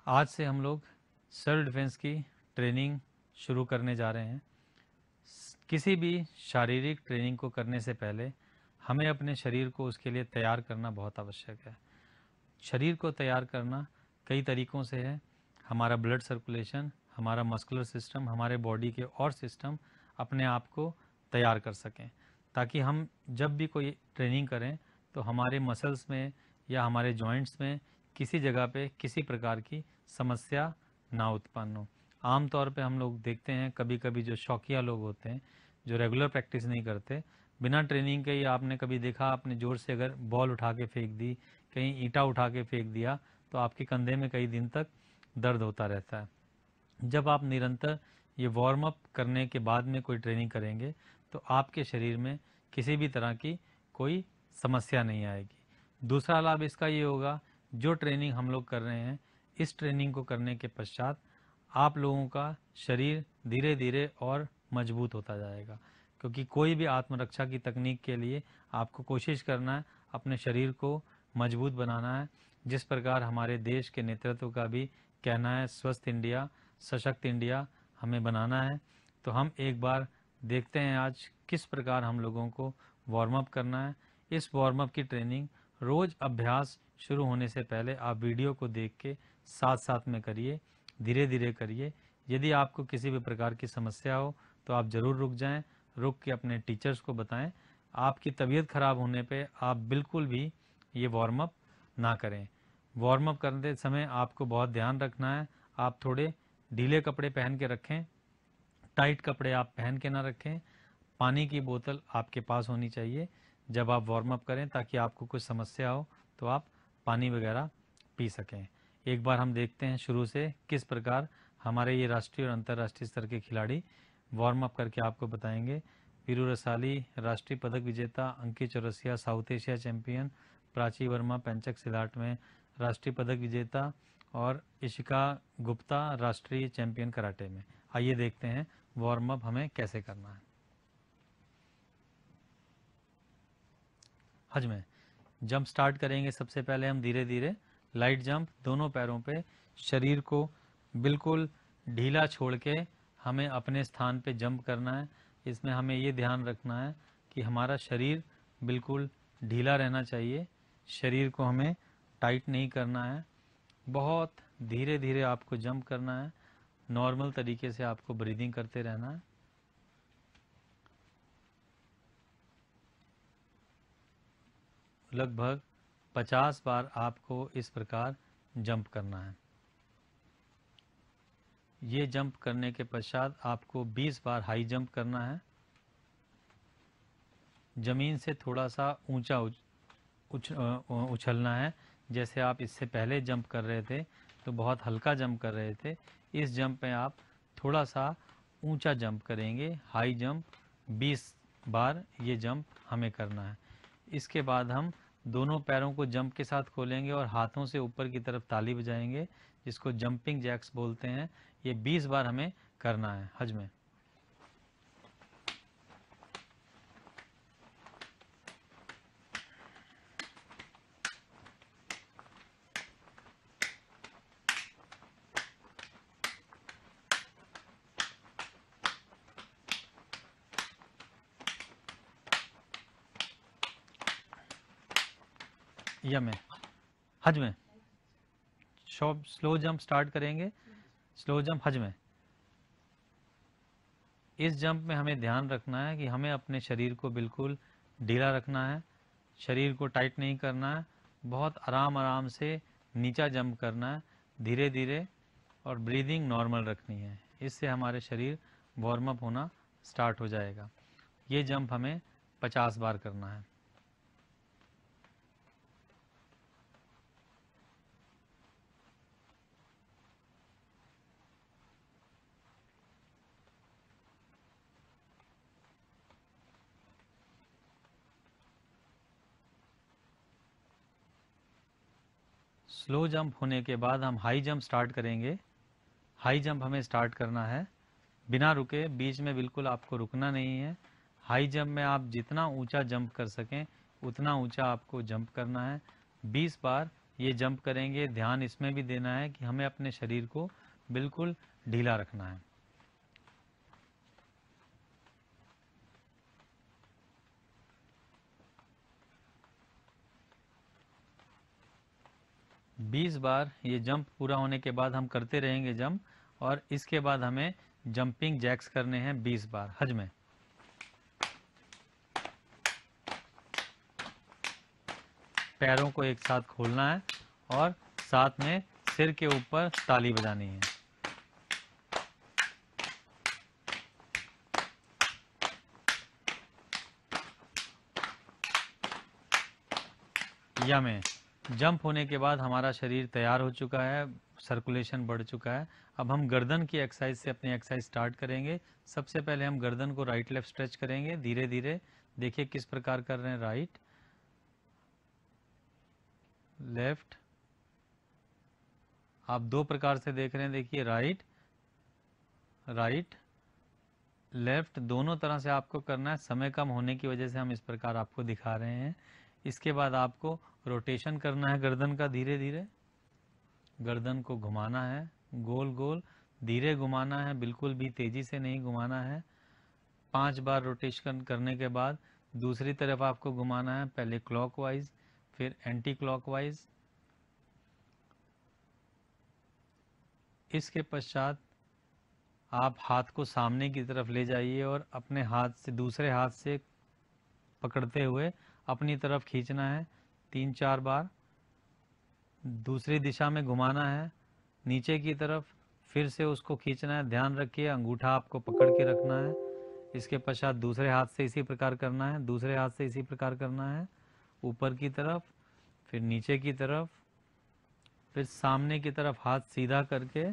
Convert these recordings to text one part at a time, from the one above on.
आज से हम लोग सेल्फ डिफेंस की ट्रेनिंग शुरू करने जा रहे हैं। किसी भी शारीरिक ट्रेनिंग को करने से पहले हमें अपने शरीर को उसके लिए तैयार करना बहुत आवश्यक है। शरीर को तैयार करना कई तरीक़ों से है। हमारा ब्लड सर्कुलेशन, हमारा मस्कुलर सिस्टम, हमारे बॉडी के और सिस्टम अपने आप को तैयार कर सकें, ताकि हम जब भी कोई ट्रेनिंग करें तो हमारे मसल्स में या हमारे जॉइंट्स में किसी जगह पे किसी प्रकार की समस्या ना उत्पन्न हो। आम तौर पे हम लोग देखते हैं कभी कभी जो शौकिया लोग होते हैं, जो रेगुलर प्रैक्टिस नहीं करते, बिना ट्रेनिंग के ही आपने कभी देखा, आपने ज़ोर से अगर बॉल उठा के फेंक दी, कहीं ईंटा उठा के फेंक दिया, तो आपके कंधे में कई दिन तक दर्द होता रहता है। जब आप निरंतर ये वार्म अप करने के बाद में कोई ट्रेनिंग करेंगे तो आपके शरीर में किसी भी तरह की कोई समस्या नहीं आएगी। दूसरा लाभ इसका ये होगा, जो ट्रेनिंग हम लोग कर रहे हैं, इस ट्रेनिंग को करने के पश्चात आप लोगों का शरीर धीरे धीरे और मजबूत होता जाएगा, क्योंकि कोई भी आत्मरक्षा की तकनीक के लिए आपको कोशिश करना है अपने शरीर को मजबूत बनाना है। जिस प्रकार हमारे देश के नेतृत्व का भी कहना है, स्वस्थ इंडिया सशक्त इंडिया हमें बनाना है। तो हम एक बार देखते हैं आज किस प्रकार हम लोगों को वार्म अप करना है। इस वार्म अप की ट्रेनिंग रोज़ अभ्यास शुरू होने से पहले आप वीडियो को देख के साथ साथ में करिए, धीरे धीरे करिए। यदि आपको किसी भी प्रकार की समस्या हो तो आप ज़रूर रुक जाएं, रुक के अपने टीचर्स को बताएं। आपकी तबीयत ख़राब होने पे आप बिल्कुल भी ये वार्म अप ना करें। वार्म अप करते समय आपको बहुत ध्यान रखना है, आप थोड़े ढीले कपड़े पहन के रखें, टाइट कपड़े आप पहन के ना रखें। पानी की बोतल आपके पास होनी चाहिए जब आप वार्म अप करें, ताकि आपको कुछ समस्या हो तो आप पानी वगैरह पी सकें। एक बार हम देखते हैं शुरू से किस प्रकार हमारे ये राष्ट्रीय और अंतर्राष्ट्रीय स्तर के खिलाड़ी वार्म अप करके आपको बताएंगे। वीरू रसाली राष्ट्रीय पदक विजेता, Ankit Chaurasia south Asia champion, Prachi Verma pencak silat में राष्ट्रीय पदक विजेता, और इशिका गुप्ता राष्ट्रीय चैंपियन कराटे में। आइए देखते हैं वार्म अप हमें कैसे करना है। हज में जंप स्टार्ट करेंगे। सबसे पहले हम धीरे धीरे लाइट जंप, दोनों पैरों पे शरीर को बिल्कुल ढीला छोड़ के हमें अपने स्थान पे जंप करना है। इसमें हमें ये ध्यान रखना है कि हमारा शरीर बिल्कुल ढीला रहना चाहिए, शरीर को हमें टाइट नहीं करना है। बहुत धीरे धीरे आपको जंप करना है, नॉर्मल तरीके से आपको ब्रीदिंग करते रहना है। लगभग 50 बार आपको इस प्रकार जंप करना है। ये जंप करने के पश्चात आपको 20 बार हाई जंप करना है। ज़मीन से थोड़ा सा ऊंचा उछलना है। जैसे आप इससे पहले जंप कर रहे थे तो बहुत हल्का जंप कर रहे थे, इस जंप में आप थोड़ा सा ऊंचा जंप करेंगे। हाई जंप 20 बार ये जंप हमें करना है। इसके बाद हम दोनों पैरों को जंप के साथ खोलेंगे और हाथों से ऊपर की तरफ ताली बजाएंगे, जिसको जंपिंग जैक्स बोलते हैं। ये 20 बार हमें करना है हज में। या में हज में स्लो जंप स्टार्ट करेंगे। स्लो जंप हज में, इस जंप में हमें ध्यान रखना है कि हमें अपने शरीर को बिल्कुल ढीला रखना है, शरीर को टाइट नहीं करना है। बहुत आराम आराम से नीचा जंप करना है, धीरे धीरे, और ब्रीदिंग नॉर्मल रखनी है। इससे हमारे शरीर वार्म अप होना स्टार्ट हो जाएगा। ये जंप हमें 50 बार करना है। स्लो जंप होने के बाद हम हाई जंप स्टार्ट करेंगे। हाई जंप हमें स्टार्ट करना है बिना रुके, बीच में बिल्कुल आपको रुकना नहीं है। हाई जंप में आप जितना ऊंचा जंप कर सकें उतना ऊंचा आपको जंप करना है। 20 बार ये जंप करेंगे। ध्यान इसमें भी देना है कि हमें अपने शरीर को बिल्कुल ढीला रखना है। बीस बार ये जंप पूरा होने के बाद हम करते रहेंगे जंप, और इसके बाद हमें जंपिंग जैक्स करने हैं 20 बार हज में। पैरों को एक साथ खोलना है और साथ में सिर के ऊपर ताली बजानी है। या में जंप होने के बाद हमारा शरीर तैयार हो चुका है, सर्कुलेशन बढ़ चुका है। अब हम गर्दन की एक्सरसाइज से अपनी एक्सरसाइज स्टार्ट करेंगे। सबसे पहले हम गर्दन को राइट लेफ्ट स्ट्रेच करेंगे धीरे धीरे। देखिए किस प्रकार कर रहे हैं, राइट लेफ्ट। आप दो प्रकार से देख रहे हैं, देखिए राइट राइट लेफ्ट, दोनों तरह से आपको करना है। समय कम होने की वजह से हम इस प्रकार आपको दिखा रहे हैं। इसके बाद आपको रोटेशन करना है गर्दन का, धीरे धीरे गर्दन को घुमाना है, गोल गोल धीरे घुमाना है, बिल्कुल भी तेजी से नहीं घुमाना है। 5 बार रोटेशन करने के बाद दूसरी तरफ आपको घुमाना है, पहले क्लॉकवाइज फिर एंटी क्लॉकवाइज। इसके पश्चात आप हाथ को सामने की तरफ ले जाइए और अपने हाथ से दूसरे हाथ से पकड़ते हुए अपनी तरफ खींचना है 3-4 बार। दूसरी दिशा में घुमाना है नीचे की तरफ, फिर से उसको खींचना है। ध्यान रखिए अंगूठा आपको पकड़ के रखना है। इसके पश्चात दूसरे हाथ से इसी प्रकार करना है, दूसरे हाथ से इसी प्रकार करना है, ऊपर की तरफ फिर नीचे की तरफ, फिर सामने की तरफ हाथ सीधा करके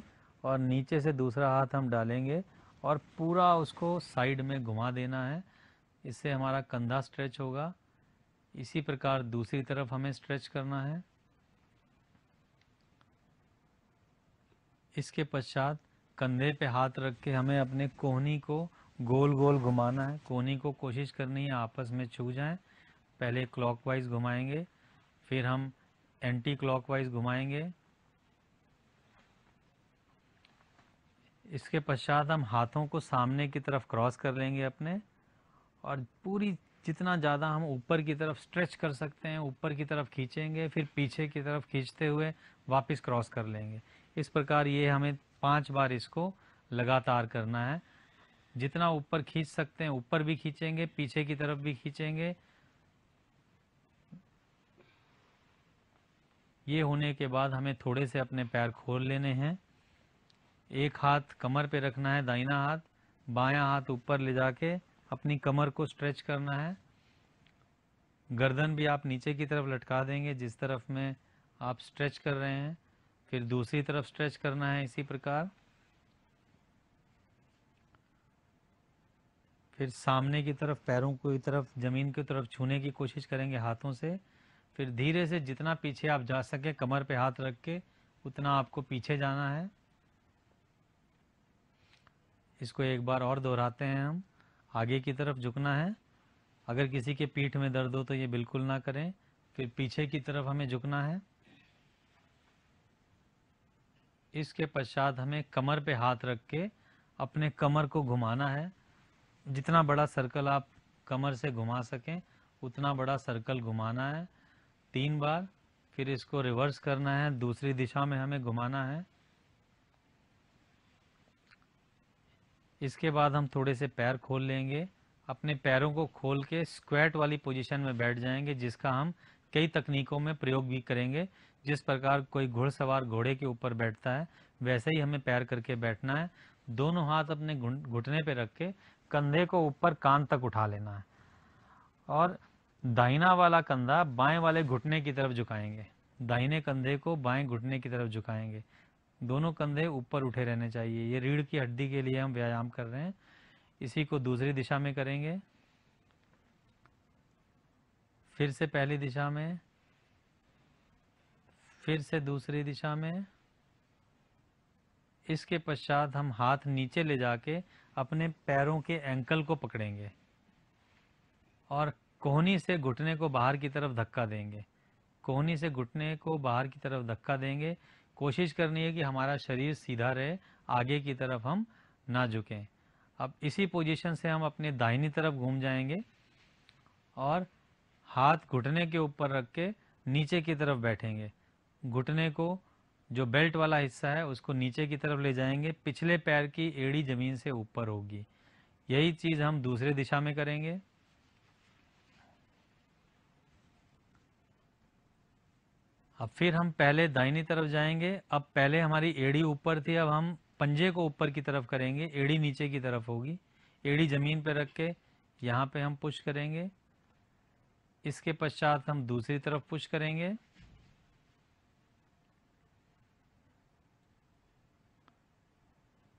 और नीचे से दूसरा हाथ हम डालेंगे और पूरा उसको साइड में घुमा देना है। इससे हमारा कंधा स्ट्रेच होगा। इसी प्रकार दूसरी तरफ हमें स्ट्रेच करना है। इसके पश्चात कंधे पे हाथ रख के हमें अपने कोहनी को गोल गोल घुमाना है। कोहनी को कोशिश करनी है आपस में छू जाएं। पहले क्लॉकवाइज घुमाएंगे, फिर हम एंटी क्लॉकवाइज घुमाएंगे। इसके पश्चात हम हाथों को सामने की तरफ क्रॉस कर लेंगे अपने, और पूरी जितना ज़्यादा हम ऊपर की तरफ स्ट्रेच कर सकते हैं ऊपर की तरफ खींचेंगे, फिर पीछे की तरफ खींचते हुए वापस क्रॉस कर लेंगे। इस प्रकार ये हमें 5 बार इसको लगातार करना है। जितना ऊपर खींच सकते हैं ऊपर भी खींचेंगे, पीछे की तरफ भी खींचेंगे। ये होने के बाद हमें थोड़े से अपने पैर खोल लेने हैं। एक हाथ कमर पे रखना है, दाहिना हाथ, बायां हाथ ऊपर ले जाके अपनी कमर को स्ट्रेच करना है। गर्दन भी आप नीचे की तरफ लटका देंगे जिस तरफ में आप स्ट्रेच कर रहे हैं, फिर दूसरी तरफ स्ट्रेच करना है इसी प्रकार। फिर सामने की तरफ पैरों को तरफ जमीन की तरफ छूने की कोशिश करेंगे हाथों से। फिर धीरे से जितना पीछे आप जा सके कमर पे हाथ रख के उतना आपको पीछे जाना है। इसको एक बार और दोहराते हैं हम। आगे की तरफ झुकना है। अगर किसी के पीठ में दर्द हो तो ये बिल्कुल ना करें। फिर पीछे की तरफ हमें झुकना है। इसके पश्चात हमें कमर पे हाथ रख के अपने कमर को घुमाना है। जितना बड़ा सर्कल आप कमर से घुमा सकें उतना बड़ा सर्कल घुमाना है 3 बार। फिर इसको रिवर्स करना है, दूसरी दिशा में हमें घुमाना है। इसके बाद हम थोड़े से पैर खोल लेंगे। अपने पैरों को खोल के स्क्वैट वाली पोजीशन में बैठ जाएंगे, जिसका हम कई तकनीकों में प्रयोग भी करेंगे। जिस प्रकार कोई घुड़सवार घोड़े के ऊपर बैठता है वैसे ही हमें पैर करके बैठना है। दोनों हाथ अपने घुटने पे रख के कंधे को ऊपर कान तक उठा लेना है और दाहिना वाला कंधा बाएं वाले घुटने की तरफ झुकाएंगे। दाहिने कंधे को बाएं घुटने की तरफ झुकाएंगे। दोनों कंधे ऊपर उठे रहने चाहिए। ये रीढ़ की हड्डी के लिए हम व्यायाम कर रहे हैं। इसी को दूसरी दिशा में करेंगे। फिर से पहली दिशा में, फिर से दूसरी दिशा में। इसके पश्चात हम हाथ नीचे ले जाके अपने पैरों के एंकल को पकड़ेंगे और कोहनी से घुटने को बाहर की तरफ धक्का देंगे। कोहनी से घुटने को बाहर की तरफ धक्का देंगे। कोशिश करनी है कि हमारा शरीर सीधा रहे, आगे की तरफ हम ना झुकें। अब इसी पोजीशन से हम अपने दाहिनी तरफ घूम जाएंगे और हाथ घुटने के ऊपर रख के नीचे की तरफ बैठेंगे। घुटने को, जो बेल्ट वाला हिस्सा है, उसको नीचे की तरफ ले जाएंगे। पिछले पैर की एड़ी जमीन से ऊपर होगी। यही चीज हम दूसरे दिशा में करेंगे। अब फिर हम पहले दाहिनी तरफ जाएंगे। अब पहले हमारी एड़ी ऊपर थी, अब हम पंजे को ऊपर की तरफ करेंगे, एड़ी नीचे की तरफ होगी। एड़ी जमीन पर रख के यहाँ पे हम पुश करेंगे। इसके पश्चात हम दूसरी तरफ पुश करेंगे।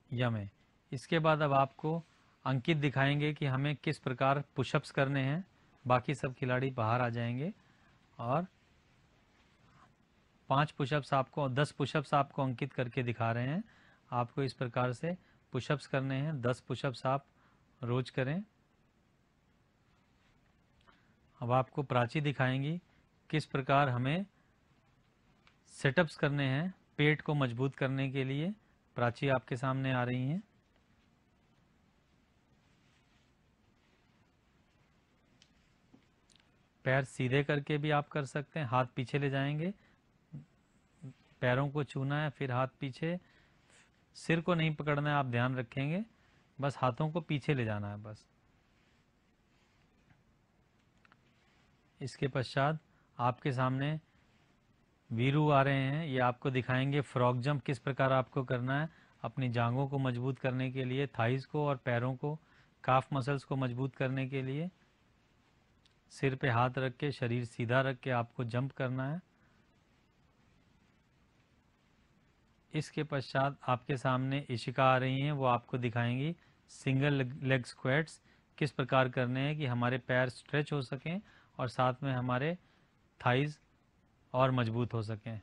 यमे। इसके बाद अब आपको अंकित दिखाएंगे कि हमें किस प्रकार पुशअप्स करने हैं। बाकी सब खिलाड़ी बाहर आ जाएंगे और 5 पुशअप्स आपको, 10 पुशअप्स आपको अंकित करके दिखा रहे हैं। आपको इस प्रकार से पुशअप्स करने हैं। 10 पुशअप्स आप रोज करें। अब आपको प्राची दिखाएंगी किस प्रकार हमें सेटअप्स करने हैं पेट को मजबूत करने के लिए। प्राची आपके सामने आ रही हैं। पैर सीधे करके भी आप कर सकते हैं। हाथ पीछे ले जाएंगे, पैरों को छूना है, फिर हाथ पीछे। सिर को नहीं पकड़ना है, आप ध्यान रखेंगे, बस हाथों को पीछे ले जाना है बस। इसके पश्चात आपके सामने वीरू आ रहे हैं। ये आपको दिखाएंगे फ्रॉग जंप किस प्रकार आपको करना है अपनी जांघों को मजबूत करने के लिए, थाइस को और पैरों को, काफ मसल्स को मजबूत करने के लिए। सिर पे हाथ रख के, शरीर सीधा रख के आपको जंप करना है। इसके पश्चात आपके सामने इशिका आ रही हैं। वो आपको दिखाएंगी सिंगल लेग स्क्वाट्स किस प्रकार करने हैं कि हमारे पैर स्ट्रेच हो सकें और साथ में हमारे थाइज और मजबूत हो सकें।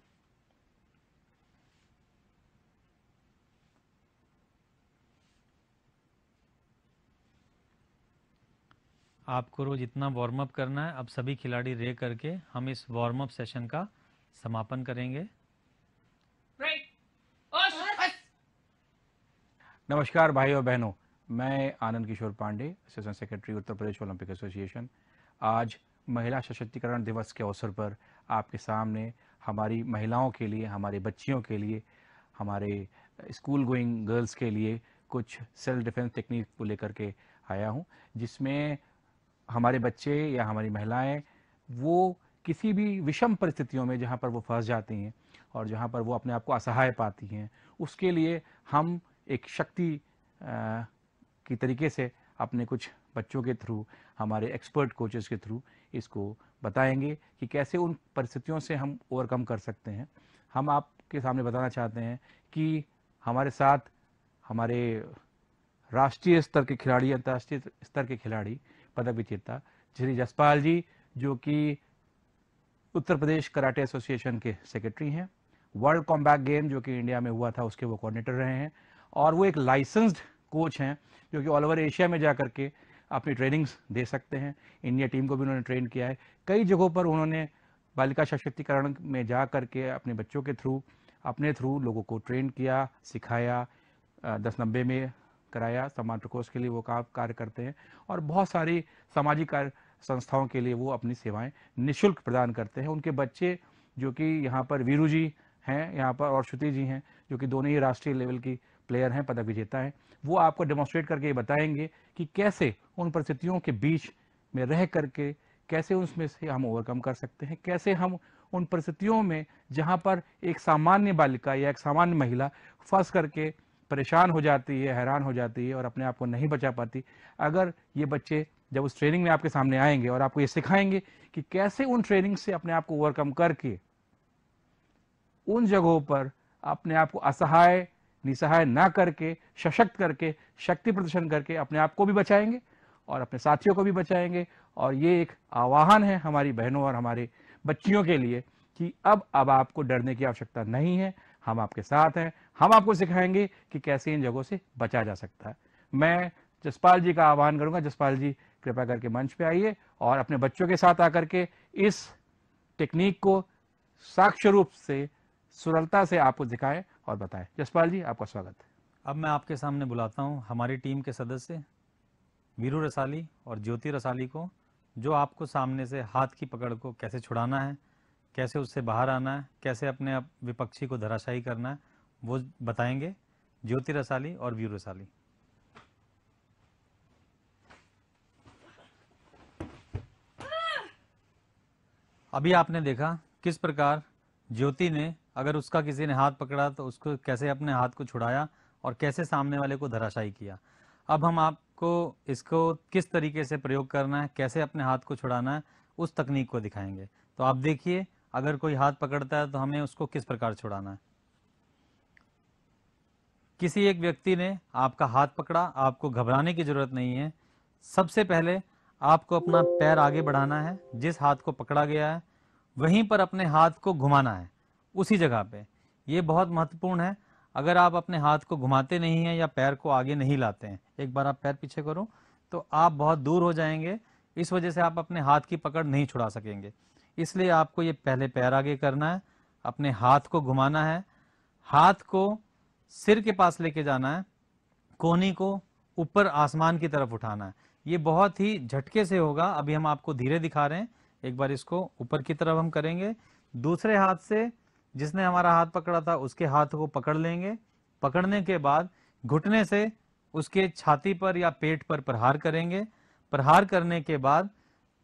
आपको रोज इतना वार्म अप करना है। अब सभी खिलाड़ी रे करके हम इस वार्म अप सेशन का समापन करेंगे। नमस्कार भाई और बहनों, मैं Anand Kishore Pandey, assistant secretary Uttar Pradesh Olympic association. आज महिला सशक्तिकरण दिवस के अवसर पर आपके सामने हमारी महिलाओं के लिए, हमारे बच्चियों के लिए, हमारे स्कूल गोइंग गर्ल्स के लिए कुछ सेल्फ डिफेंस टेक्निक को लेकर के आया हूं, जिसमें हमारे बच्चे या हमारी महिलाएं वो किसी भी विषम परिस्थितियों में जहां पर वो फंस जाती हैं और जहां पर वो अपने आप को असहाय पाती हैं, उसके लिए हम एक शक्ति की तरीके से अपने कुछ बच्चों के थ्रू, हमारे एक्सपर्ट कोचेस के थ्रू इसको बताएंगे कि कैसे उन परिस्थितियों से हम ओवरकम कर सकते हैं। हम आपके सामने बताना चाहते हैं कि हमारे साथ हमारे राष्ट्रीय स्तर के खिलाड़ी, अंतर्राष्ट्रीय स्तर के खिलाड़ी, पदक विजेता श्री जसपाल जी, जो कि उत्तर प्रदेश कराटे एसोसिएशन के सेक्रेटरी हैं। वर्ल्ड कॉम्बैट गेम जो कि इंडिया में हुआ था उसके वो कोऑर्डिनेटर रहे हैं और वो एक लाइसेंस्ड कोच हैं जो कि ऑल ओवर एशिया में जा करके अपनी ट्रेनिंग्स दे सकते हैं। इंडिया टीम को भी उन्होंने ट्रेन किया है। कई जगहों पर उन्होंने बालिका सशक्तिकरण में जा करके अपने बच्चों के थ्रू, अपने थ्रू लोगों को ट्रेन किया, सिखाया, 10-90 में कराया। सम्मान प्रकोष्ठ के लिए वो कार्य करते हैं और बहुत सारी सामाजिक कार्य संस्थाओं के लिए वो अपनी सेवाएं निःशुल्क प्रदान करते हैं। उनके बच्चे जो कि यहाँ पर वीरू जी हैं यहाँ पर और श्रुति जी हैं, जो कि दोनों ही राष्ट्रीय लेवल की प्लेयर हैं, पदक विजेता हैं, वो आपको डेमोन्स्ट्रेट करके ये बताएंगे कि कैसे उन परिस्थितियों के बीच में रह करके कैसे उसमें से हम ओवरकम कर सकते हैं, कैसे हम उन परिस्थितियों में जहाँ पर एक सामान्य बालिका या एक सामान्य महिला फंस करके परेशान हो जाती है, हैरान हो जाती है और अपने आप को नहीं बचा पाती, अगर ये बच्चे जब उस ट्रेनिंग में आपके सामने आएंगे और आपको ये सिखाएंगे कि कैसे उन ट्रेनिंग से अपने आप को ओवरकम करके उन जगहों पर अपने आप को असहाय, निसहाय ना करके, सशक्त करके, शक्ति प्रदर्शन करके अपने आप को भी बचाएंगे और अपने साथियों को भी बचाएंगे। और ये एक आह्वान है हमारी बहनों और हमारे बच्चियों के लिए कि अब आपको डरने की आवश्यकता नहीं है, हम आपके साथ हैं, हम आपको सिखाएंगे कि कैसे इन जगहों से बचा जा सकता है। मैं जसपाल जी का आह्वान करूंगा, जसपाल जी कृपया करके मंच पे आइए और अपने बच्चों के साथ आकर के इस टेक्निक को साक्ष्य रूप से सरलता से आपको दिखाए और बताए। जसपाल जी, आपका स्वागत है। अब मैं आपके सामने बुलाता हूं हमारी टीम के सदस्य वीरू रसाली और ज्योति रसाली को, जो आपको सामने से हाथ की पकड़ को कैसे छुड़ाना है, कैसे उससे बाहर आना है, कैसे अपने विपक्षी को धराशायी करना है, वो बताएंगे। ज्योति रसाली और वीरू रसाली। अभी आपने देखा किस प्रकार ज्योति ने, अगर उसका किसी ने हाथ पकड़ा तो उसको कैसे अपने हाथ को छुड़ाया और कैसे सामने वाले को धराशायी किया। अब हम आपको इसको किस तरीके से प्रयोग करना है, कैसे अपने हाथ को छुड़ाना है, उस तकनीक को दिखाएंगे। तो आप देखिए, अगर कोई हाथ पकड़ता है तो हमें उसको किस प्रकार छुड़ाना है। किसी एक व्यक्ति ने आपका हाथ पकड़ा, आपको घबराने की जरूरत नहीं है। सबसे पहले आपको अपना पैर आगे बढ़ाना है, जिस हाथ को पकड़ा गया है वहीं पर अपने हाथ को घुमाना है, उसी जगह पे। ये बहुत महत्वपूर्ण है। अगर आप अपने हाथ को घुमाते नहीं हैं या पैर को आगे नहीं लाते हैं, एक बार आप पैर पीछे करो, तो आप बहुत दूर हो जाएंगे। इस वजह से आप अपने हाथ की पकड़ नहीं छुड़ा सकेंगे। इसलिए आपको ये पहले पैर आगे करना है, अपने हाथ को घुमाना है, हाथ को सिर के पास लेके जाना है, कोहनी को ऊपर आसमान की तरफ उठाना है। ये बहुत ही झटके से होगा। अभी हम आपको धीरे दिखा रहे हैं। एक बार इसको ऊपर की तरफ हम करेंगे। दूसरे हाथ से जिसने हमारा हाथ पकड़ा था उसके हाथ को पकड़ लेंगे। पकड़ने के बाद घुटने से उसके छाती पर या पेट पर प्रहार करेंगे। प्रहार करने के बाद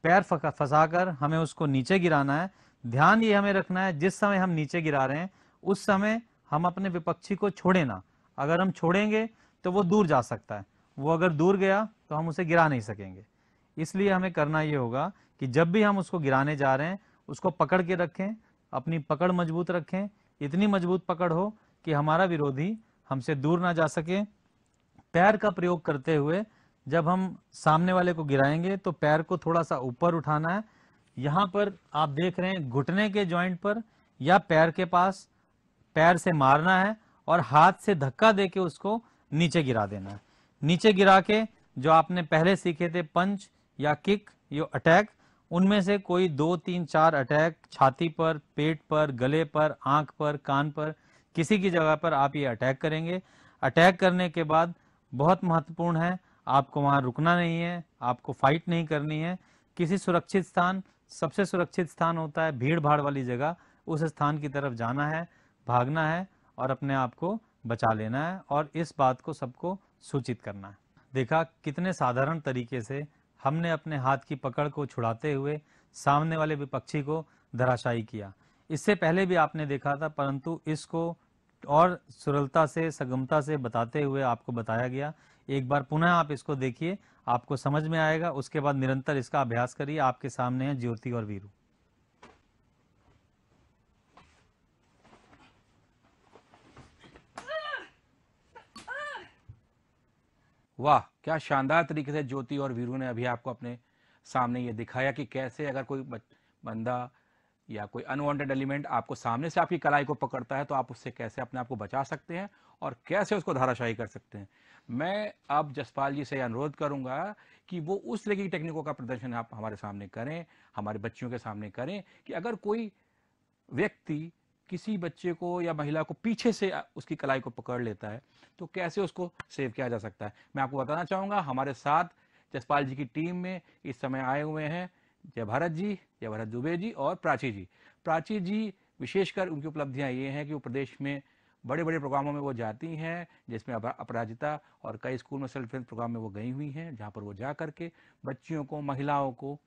पैर फंसाकर हमें उसको नीचे गिराना है। ध्यान ये हमें रखना है, जिस समय हम नीचे गिरा रहे हैं उस समय हम अपने विपक्षी को छोड़े ना। अगर हम छोड़ेंगे तो वो दूर जा सकता है। वो अगर दूर गया तो हम उसे गिरा नहीं सकेंगे। इसलिए हमें करना ये होगा कि जब भी हम उसको गिराने जा रहे हैं उसको पकड़ के रखें, अपनी पकड़ मजबूत रखें। इतनी मजबूत पकड़ हो कि हमारा विरोधी हमसे दूर ना जा सके। पैर का प्रयोग करते हुए जब हम सामने वाले को गिराएंगे तो पैर को थोड़ा सा ऊपर उठाना है। यहाँ पर आप देख रहे हैं घुटने के जॉइंट पर या पैर के पास पैर से मारना है और हाथ से धक्का देके उसको नीचे गिरा देना है। नीचे गिरा के जो आपने पहले सीखे थे पंच या किक या अटैक, उनमें से कोई 2, 3, 4 अटैक छाती पर, पेट पर, गले पर, आंख पर, कान पर, किसी की जगह पर आप ये अटैक करेंगे। अटैक करने के बाद बहुत महत्वपूर्ण है, आपको वहां रुकना नहीं है, आपको फाइट नहीं करनी है। किसी सुरक्षित स्थान, सबसे सुरक्षित स्थान होता है भीड़ भाड़ वाली जगह, उस स्थान की तरफ जाना है, भागना है और अपने आप को बचा लेना है और इस बात को सबको सूचित करना है। देखा कितने साधारण तरीके से हमने अपने हाथ की पकड़ को छुड़ाते हुए सामने वाले विपक्षी को धराशायी किया। इससे पहले भी आपने देखा था, परंतु इसको और सरलता से, सगमता से बताते हुए आपको बताया गया। एक बार पुनः आप इसको देखिए, आपको समझ में आएगा। उसके बाद निरंतर इसका अभ्यास करिए। आपके सामने हैं ज्योति और वीरू। वाह, क्या शानदार तरीके से ज्योति और वीरू ने अभी आपको अपने सामने ये दिखाया कि कैसे अगर कोई बंदा या कोई अनवांटेड एलिमेंट आपको सामने से आपकी कलाई को पकड़ता है तो आप उससे कैसे अपने आप को बचा सकते हैं और कैसे उसको धाराशायी कर सकते हैं। मैं अब जसपाल जी से अनुरोध करूंगा कि वो उस तरह की टेक्निकों का प्रदर्शन आप हमारे सामने करें, हमारे बच्चों के सामने करें कि अगर कोई व्यक्ति किसी बच्चे को या महिला को पीछे से उसकी कलाई को पकड़ लेता है तो कैसे उसको सेव किया जा सकता है। मैं आपको बताना चाहूंगा, हमारे साथ जसपाल जी की टीम में इस समय आए हुए हैं जय भारत जी, जय भारत दुबे जी और प्राची जी। प्राची जी विशेषकर उनकी उपलब्धियां ये हैं कि वो प्रदेश में बड़े बड़े प्रोग्रामों में वो जाती हैं, जिसमें अपराजिता और कई स्कूल में सेल्फ हेल्प प्रोग्राम में वो गई हुई हैं, जहाँ पर वो जा करके बच्चियों को, महिलाओं को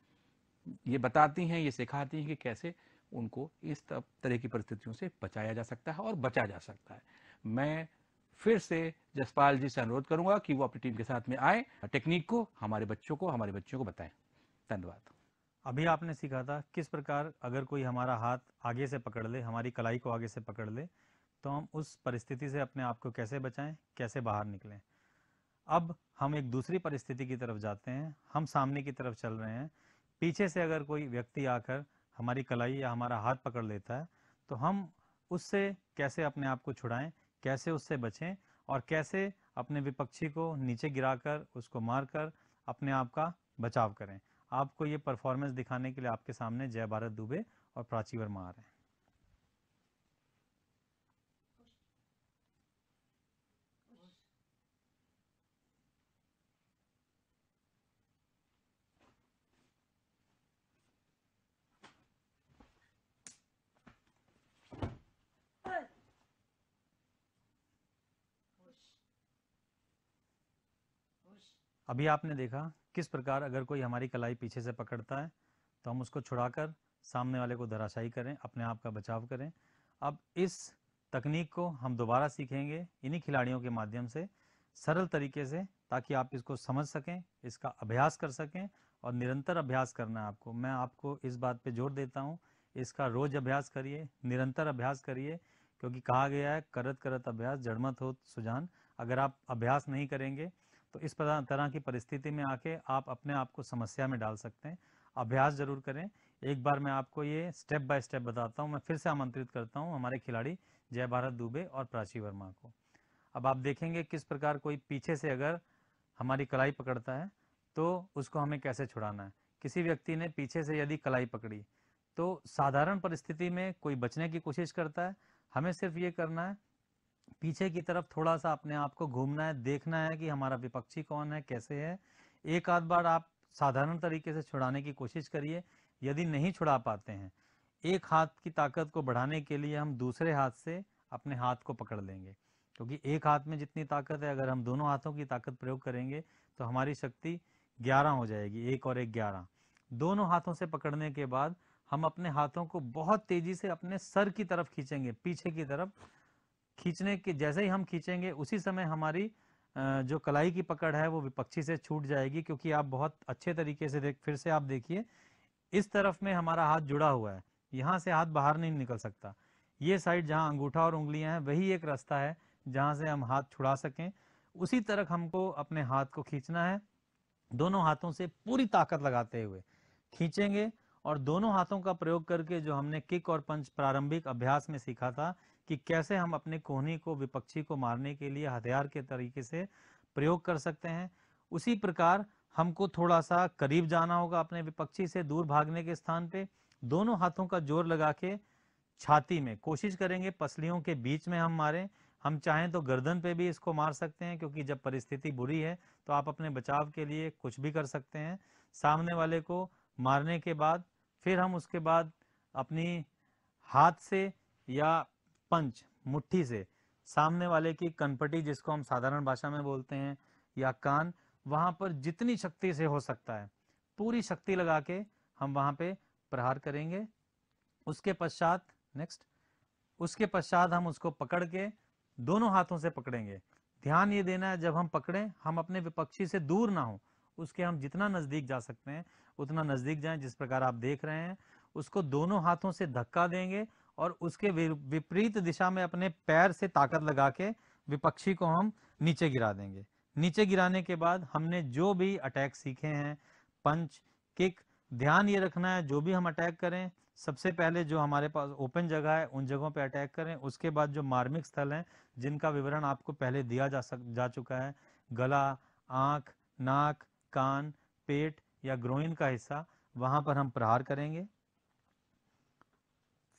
ये बताती हैं, ये सिखाती हैं कि कैसे उनको इस तरह की परिस्थितियों से बचाया जा सकता है और बचा जा सकता है। मैं फिर से जसपाल जी से अनुरोध करूंगा कि वो अपनी टीम के साथ में आए, टेक्निक को हमारे बच्चों को, हमारे बच्चियों को बताएं। धन्यवाद। अभी आपने सीखा था किस प्रकार अगर कोई हमारा हाथ आगे से पकड़ ले, हमारी कलाई को आगे से पकड़ ले, तो हम उस परिस्थिति से अपने आप को कैसे बचाएं, कैसे बाहर निकलें। अब हम एक दूसरी परिस्थिति की तरफ जाते हैं। हम सामने की तरफ चल रहे हैं। पीछे से अगर कोई व्यक्ति आकर हमारी कलाई या हमारा हाथ पकड़ लेता है तो हम उससे कैसे अपने आप को छुड़ाएं, कैसे उससे बचें और कैसे अपने विपक्षी को नीचे गिराकर, उसको मारकर अपने आप का बचाव करें। आपको ये परफॉर्मेंस दिखाने के लिए आपके सामने जय भारत दुबे और प्राची वर्मा आ रहे हैं। अभी आपने देखा किस प्रकार अगर कोई हमारी कलाई पीछे से पकड़ता है तो हम उसको छुड़ाकर सामने वाले को धराशायी करें, अपने आप का बचाव करें। अब इस तकनीक को हम दोबारा सीखेंगे इन्हीं खिलाड़ियों के माध्यम से, सरल तरीके से, ताकि आप इसको समझ सकें, इसका अभ्यास कर सकें। और निरंतर अभ्यास करना है आपको। मैं आपको इस बात पे जोर देता हूँ, इसका रोज अभ्यास करिए, निरंतर अभ्यास करिए, क्योंकि कहा गया है करत करत अभ्यास जड़मत हो सुजान। अगर आप अभ्यास नहीं करेंगे तो इस तरह की परिस्थिति में आके आप अपने आप को समस्या में डाल सकते हैं। अभ्यास जरूर करें। एक बार मैं आपको ये स्टेप बाय स्टेप बताता हूँ। मैं फिर से आमंत्रित करता हूँ हमारे खिलाड़ी जय भारत दुबे और प्राची वर्मा को। अब आप देखेंगे किस प्रकार कोई पीछे से अगर हमारी कलाई पकड़ता है तो उसको हमें कैसे छुड़ाना है। किसी व्यक्ति ने पीछे से यदि कलाई पकड़ी तो साधारण परिस्थिति में कोई बचने की कोशिश करता है, हमें सिर्फ ये करना है, पीछे की तरफ थोड़ा सा अपने आप को घूमना है, देखना है कि हमारा विपक्षी कौन है, कैसे है। एक आध बार आप साधारण तरीके से छुड़ाने की कोशिश करिए। यदि नहीं छुड़ा पाते हैं, एक हाथ की ताकत को बढ़ाने के लिए हम दूसरे हाथ से अपने हाथ को पकड़ लेंगे, क्योंकि एक हाथ में जितनी ताकत है, अगर हम दोनों हाथों की ताकत प्रयोग करेंगे तो हमारी शक्ति 11 हो जाएगी, 1 और 1 11। दोनों हाथों से पकड़ने के बाद हम अपने हाथों को बहुत तेजी से अपने सर की तरफ खींचेंगे, पीछे की तरफ खींचने के जैसे ही हम खींचेंगे उसी समय हमारी जो कलाई की पकड़ है वो विपक्षी से छूट जाएगी। क्योंकि आप बहुत अच्छे तरीके से फिर से आप देखिए, इस तरफ में हमारा हाथ जुड़ा हुआ है, यहाँ से हाथ बाहर नहीं निकल सकता। ये साइड जहाँ अंगूठा और उंगलियां हैं वही एक रास्ता है जहाँ से हम हाथ छुड़ा सकें। उसी तरफ हमको अपने हाथ को खींचना है, दोनों हाथों से पूरी ताकत लगाते हुए खींचेंगे। और दोनों हाथों का प्रयोग करके जो हमने किक और पंच प्रारंभिक अभ्यास में सीखा था कि कैसे हम अपने कोहनी को विपक्षी को मारने के लिए हथियार के तरीके से प्रयोग कर सकते हैं, उसी प्रकार हमको थोड़ा सा करीब जाना होगा अपने विपक्षी से, दूर भागने के स्थान पे दोनों हाथों का जोर लगा के छाती में कोशिश करेंगे, पसलियों के बीच में हम मारें। हम चाहें तो गर्दन पे भी इसको मार सकते हैं, क्योंकि जब परिस्थिति बुरी है तो आप अपने बचाव के लिए कुछ भी कर सकते हैं। सामने वाले को मारने के बाद फिर हम उसके बाद अपनी हाथ से या पंच मुट्ठी से सामने वाले की कनपटी, जिसको हम साधारण भाषा में बोलते हैं, या कान, वहां पर जितनी शक्ति से हो सकता है पूरी शक्ति लगा के हम वहां पे प्रहार करेंगे। उसके पश्चात उसके पश्चात हम उसको पकड़ के दोनों हाथों से पकड़ेंगे। ध्यान ये देना है, जब हम पकड़ें हम अपने विपक्षी से दूर ना हो, उसके हम जितना नजदीक जा सकते हैं उतना नजदीक जाएं। जिस प्रकार आप देख रहे हैं, उसको दोनों हाथों से धक्का देंगे और उसके विपरीत दिशा में अपने पैर से ताकत लगा के विपक्षी को हम नीचे गिरा देंगे। नीचे गिराने के बाद हमने जो भी अटैक सीखे हैं, पंच, किक, ध्यान ये रखना है जो भी हम अटैक करें, सबसे पहले जो हमारे पास ओपन जगह है उन जगहों पे अटैक करें। उसके बाद जो मार्मिक स्थल हैं जिनका विवरण आपको पहले दिया जा चुका है, गला, आंख, नाक, कान, पेट या ग्रोइन का हिस्सा, वहां पर हम प्रहार करेंगे।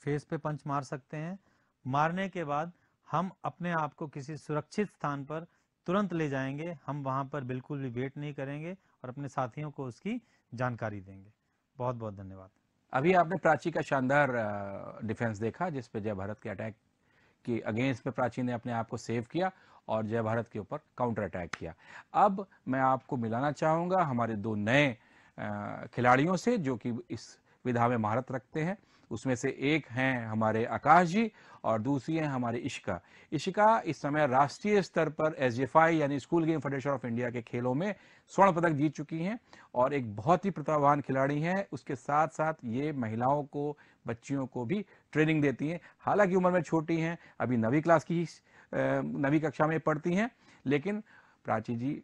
फेस पे पंच मार सकते हैं। मारने के बाद हम अपने आप को किसी सुरक्षित स्थान पर तुरंत ले जाएंगे। हम वहां पर बिल्कुल भी वेट नहीं करेंगे और अपने साथियों को उसकी जानकारी देंगे। बहुत बहुत धन्यवाद। अभी आपने प्राची का शानदार डिफेंस देखा, जिस पे जय भारत के अटैक की अगेंस्ट में प्राची ने अपने आप को सेव किया और जय भारत के ऊपर काउंटर अटैक किया। अब मैं आपको मिलाना चाहूँगा हमारे दो नए खिलाड़ियों से जो कि इस विधा में महारत रखते हैं। उसमें से एक हैं हमारे आकाश जी और दूसरी हैं हमारी इशिका। इशिका इस समय राष्ट्रीय स्तर पर SGFI यानी school game federation of India के खेलों में स्वर्ण पदक जीत चुकी हैं और एक बहुत ही प्रतिभावान खिलाड़ी हैं। उसके साथ साथ ये महिलाओं को, बच्चियों को भी ट्रेनिंग देती हैं। हालांकि उम्र में छोटी हैं, अभी 9वीं क्लास की 9वीं कक्षा में पढ़ती हैं, लेकिन प्राची जी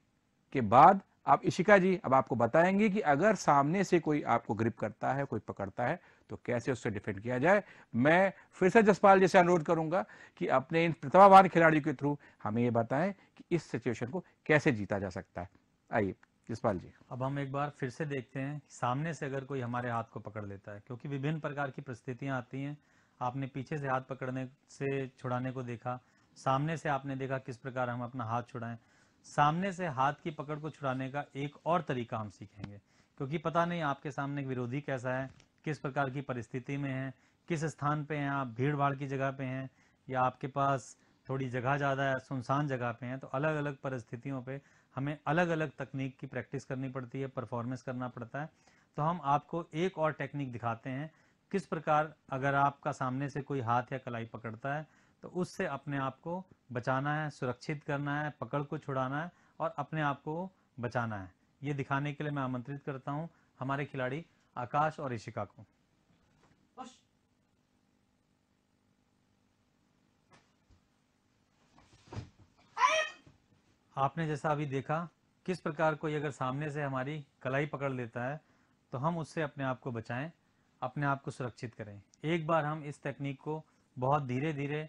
के बाद आप इशिका जी अब आपको बताएंगे कि अगर सामने से कोई आपको ग्रिप करता है, कोई पकड़ता है, तो कैसे उससे डिफेंड किया जाए। मैं फिर से जसपाल जी से अनुरोध करूंगा कि अपने इन प्रतिभावान खिलाड़ियों के थ्रू हमें ये बताएं कि इस सिचुएशन को कैसे जीता जा सकता है। आइए जसपाल जी। अब हम एक बार फिर से देखते हैं कि सामने से अगर कोई हमारे हाथ को पकड़ लेता है, क्योंकि विभिन्न प्रकार की परिस्थितियां आती हैं। आपने पीछे से हाथ पकड़ने से छुड़ाने को देखा, सामने से आपने देखा किस प्रकार हम अपना हाथ छुड़ाएं। सामने से हाथ की पकड़ को छुड़ाने का एक और तरीका हम सीखेंगे, क्योंकि पता नहीं आपके सामने विरोधी कैसा है, किस प्रकार की परिस्थिति में है, किस स्थान पे हैं आप, भीड़ भाड़ की जगह पे हैं या आपके पास थोड़ी जगह ज़्यादा है, सुनसान जगह पे हैं। तो अलग अलग परिस्थितियों पे हमें अलग अलग तकनीक की प्रैक्टिस करनी पड़ती है, परफॉर्मेंस करना पड़ता है। तो हम आपको एक और टेक्निक दिखाते हैं किस प्रकार अगर आपका सामने से कोई हाथ या कलाई पकड़ता है तो उससे अपने आप को बचाना है, सुरक्षित करना है, पकड़ को छुड़ाना है और अपने आप को बचाना है। ये दिखाने के लिए मैं आमंत्रित करता हूं हमारे खिलाड़ी आकाश और ईशिका को। आपने जैसा अभी देखा किस प्रकार कोई अगर सामने से हमारी कलाई पकड़ लेता है तो हम उससे अपने आप को बचाएं, अपने आप को सुरक्षित करें। एक बार हम इस टेक्निक को बहुत धीरे धीरे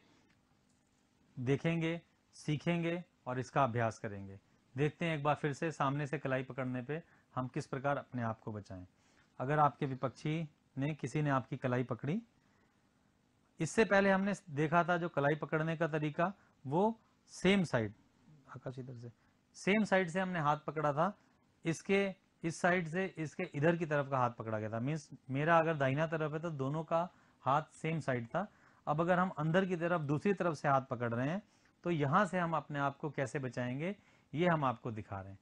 देखेंगे, सीखेंगे और इसका अभ्यास करेंगे। देखते हैं एक बार फिर से सामने से कलाई पकड़ने पे हम किस प्रकार अपने आप को बचाएं। अगर आपके विपक्षी ने किसी ने आपकी कलाई पकड़ी, इससे पहले हमने देखा था जो कलाई पकड़ने का तरीका वो सेम साइड, आकाश इधर से, सेम साइड से हमने हाथ पकड़ा था। इसके इस साइड से इसके इधर की तरफ का हाथ पकड़ा गया था। मीन्स मेरा अगर दाहिना तरफ है तो दोनों का हाथ सेम साइड था। अब अगर हम अंदर की तरफ दूसरी तरफ से हाथ पकड़ रहे हैं तो यहां से हम अपने आप को कैसे बचाएंगे ये हम आपको दिखा रहे हैं।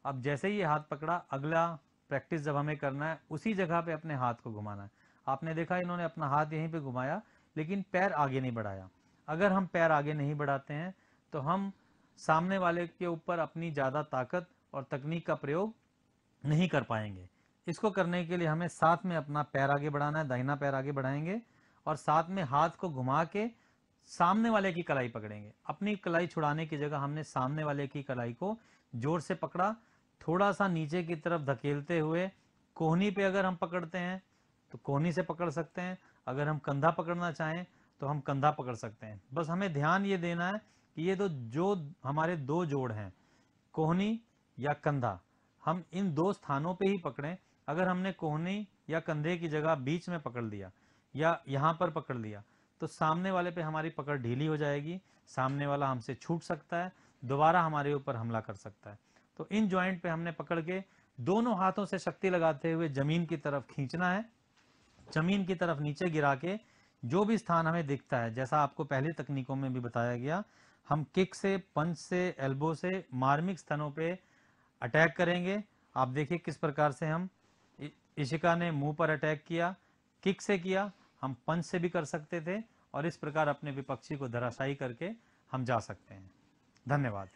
अब जैसे ही ये हाथ पकड़ा, अगला प्रैक्टिस जब हमें करना है उसी जगह पे अपने हाथ को घुमाना है। आपने देखा इन्होंने अपना हाथ यहीं पे घुमाया लेकिन पैर आगे नहीं बढ़ाया। अगर हम पैर आगे नहीं बढ़ाते हैं तो हम सामने वाले के ऊपर अपनी ज्यादा ताकत और तकनीक का प्रयोग नहीं कर पाएंगे। इसको करने के लिए हमें साथ में अपना पैर आगे बढ़ाना है, दाहिना पैर आगे बढ़ाएंगे और साथ में हाथ को घुमा के सामने वाले की कलाई पकड़ेंगे। अपनी कलाई छुड़ाने की जगह हमने सामने वाले की कलाई को जोर से पकड़ा, थोड़ा सा नीचे की तरफ धकेलते हुए कोहनी पे अगर हम पकड़ते हैं तो कोहनी से पकड़ सकते हैं, अगर हम कंधा पकड़ना चाहें तो हम कंधा पकड़ सकते हैं। बस हमें ध्यान ये देना है कि ये तो जो हमारे दो जोड़ हैं, कोहनी या कंधा, हम इन दो स्थानों पे ही पकड़ें। अगर हमने कोहनी या कंधे की जगह बीच में पकड़ लिया या यहाँ पर पकड़ लिया तो सामने वाले पे हमारी पकड़ ढीली हो जाएगी, सामने वाला हमसे छूट सकता है, दोबारा हमारे ऊपर हमला कर सकता है। तो इन जॉइंट पे हमने पकड़ के दोनों हाथों से शक्ति लगाते हुए जमीन की तरफ खींचना है, जमीन की तरफ नीचे गिरा के जो भी स्थान हमें दिखता है, जैसा आपको पहले तकनीकों में भी बताया गया, हम किक से, पंच से, एल्बो से मार्मिक स्थानों पे अटैक करेंगे। आप देखिए किस प्रकार से हम, ईशिका ने मुंह पर अटैक किया, किक से किया, हम पंच से भी कर सकते थे और इस प्रकार अपने विपक्षी को धराशायी करके हम जा सकते हैं। धन्यवाद।